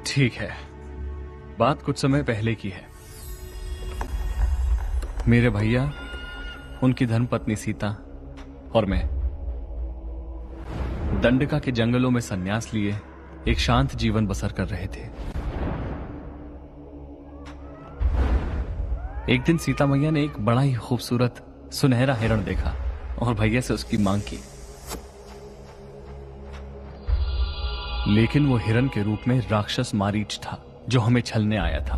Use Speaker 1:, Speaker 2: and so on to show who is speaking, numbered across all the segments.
Speaker 1: ठीक है, बात कुछ समय पहले की है। मेरे भैया, उनकी धर्मपत्नी सीता और मैं दंडका के जंगलों में संन्यास लिए एक शांत जीवन बसर कर रहे थे। एक दिन सीता मैया ने एक बड़ा ही खूबसूरत सुनहरा हिरण देखा और भैया से उसकी मांग की, लेकिन वो हिरण के रूप में राक्षस मारीच था जो हमें छलने आया था।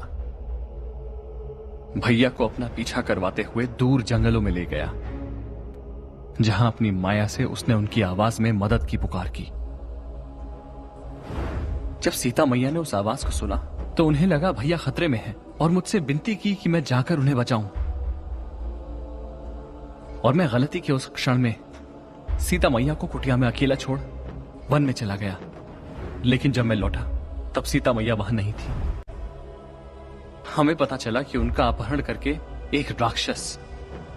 Speaker 1: भैया को अपना पीछा करवाते हुए दूर जंगलों में ले गया, जहां अपनी माया से उसने उनकी आवाज में मदद की पुकार की। जब सीता मैया ने उस आवाज को सुना तो उन्हें लगा भैया खतरे में हैं और मुझसे विनती की कि मैं जाकर उन्हें बचाऊं। और मैं गलती के उस क्षण में सीता मैया को कुटिया में अकेला छोड़ वन में चला गया। लेकिन जब मैं लौटा तब सीता मैया वहां नहीं थी। हमें पता चला कि उनका अपहरण करके एक राक्षस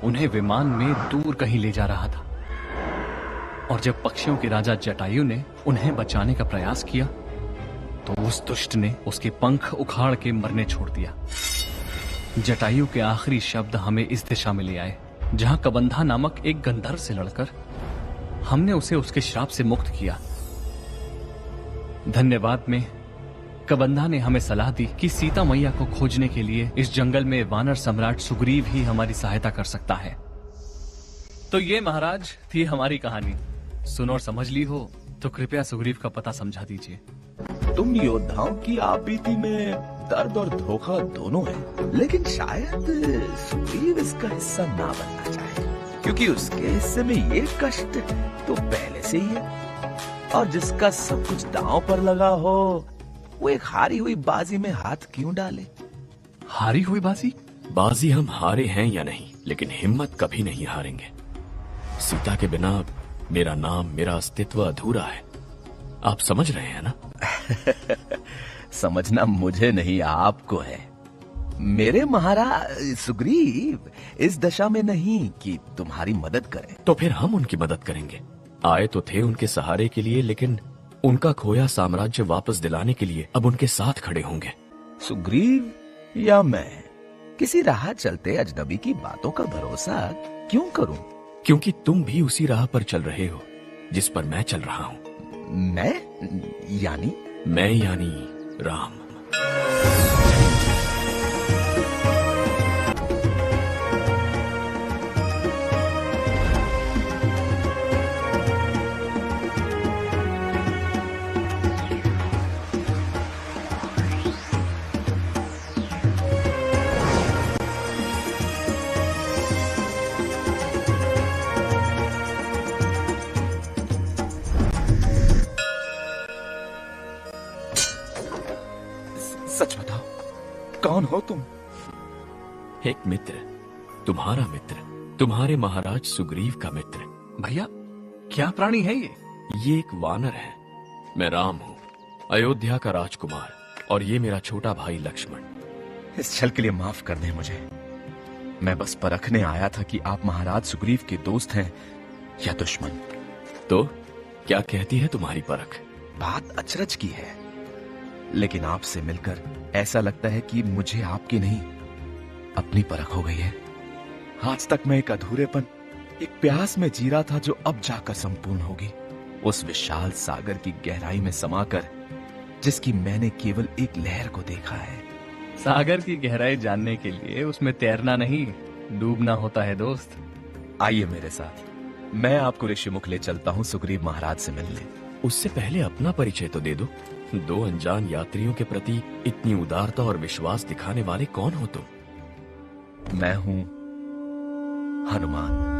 Speaker 1: उन्हें विमान में दूर कहीं ले जा रहा था। और जब पक्षियों के राजा जटायु ने उन्हें बचाने का प्रयास किया तो उस दुष्ट ने उसके पंख उखाड़ के मरने छोड़ दिया। जटायु के आखिरी शब्द हमें इस दिशा में ले आए जहां कबंधा नामक एक गंधर्व से लड़कर हमने उसे उसके श्राप से मुक्त किया। धन्यवाद में कबंधा ने हमें सलाह दी कि सीता मैया को खोजने के लिए इस जंगल में वानर सम्राट सुग्रीव ही हमारी सहायता कर सकता है। तो ये महाराज थी हमारी कहानी। सुन और समझ ली हो तो कृपया सुग्रीव का पता समझा दीजिए।
Speaker 2: तुम योद्धाओं की आपबीती में दर्द और धोखा दोनों है, लेकिन शायद सुग्रीव इसका हिस्सा ना बनना चाहे, क्योंकि उसके हिस्से में ये कष्ट तो पहले से ही है। और जिसका सब कुछ दांव पर लगा हो वो एक हारी हुई बाजी में हाथ क्यों डाले?
Speaker 1: हारी हुई बाजी?
Speaker 3: बाजी हम हारे हैं या नहीं, लेकिन हिम्मत कभी नहीं हारेंगे। सीता के बिना मेरा नाम, मेरा अस्तित्व अधूरा है। आप समझ रहे हैं ना?
Speaker 2: समझना मुझे नहीं, आपको है। मेरे महाराज सुग्रीव इस दशा में नहीं कि तुम्हारी मदद करें।
Speaker 3: तो फिर हम उनकी मदद करेंगे। आए तो थे उनके सहारे के लिए, लेकिन उनका खोया साम्राज्य वापस दिलाने के लिए अब उनके साथ खड़े होंगे।
Speaker 2: सुग्रीव या मैं किसी राह चलते अजनबी की बातों का भरोसा क्यों करूं?
Speaker 3: क्योंकि तुम भी उसी राह पर चल रहे हो जिस पर मैं चल रहा हूँ।
Speaker 2: मैं
Speaker 3: यानी राम।
Speaker 2: सच बताओ, कौन हो तुम?
Speaker 3: एक मित्र, तुम्हारा मित्र, तुम्हारे महाराज सुग्रीव का मित्र।
Speaker 1: भैया, क्या प्राणी है ये?
Speaker 3: ये एक वानर है। मैं राम हूँ, अयोध्या का राजकुमार, और ये मेरा छोटा भाई लक्ष्मण।
Speaker 2: इस छल के लिए माफ कर दें मुझे। मैं बस परखने आया था कि आप महाराज सुग्रीव के दोस्त हैं या दुश्मन।
Speaker 3: तो क्या कहती है तुम्हारी परख?
Speaker 2: बात अचरज की है, लेकिन आपसे मिलकर ऐसा लगता है कि मुझे आपकी नहीं अपनी परख हो गई है। आज तक मैं एक अधूरेपन, एक प्यास में जी रहा था जो अब जाकर संपूर्ण होगी। उस विशाल सागर की गहराई में समाकर जिसकी मैंने केवल एक लहर को देखा है।
Speaker 1: सागर की गहराई जानने के लिए उसमें तैरना नहीं, डूबना होता है दोस्त।
Speaker 2: आइए मेरे साथ, मैं आपको ऋषिमुख ले चलता हूँ सुग्रीव महाराज से मिलने।
Speaker 3: उससे पहले अपना परिचय तो दे दो। दो अनजान यात्रियों के प्रति इतनी उदारता और विश्वास दिखाने वाले कौन हो तुम?
Speaker 2: मैं हूँ हनुमान।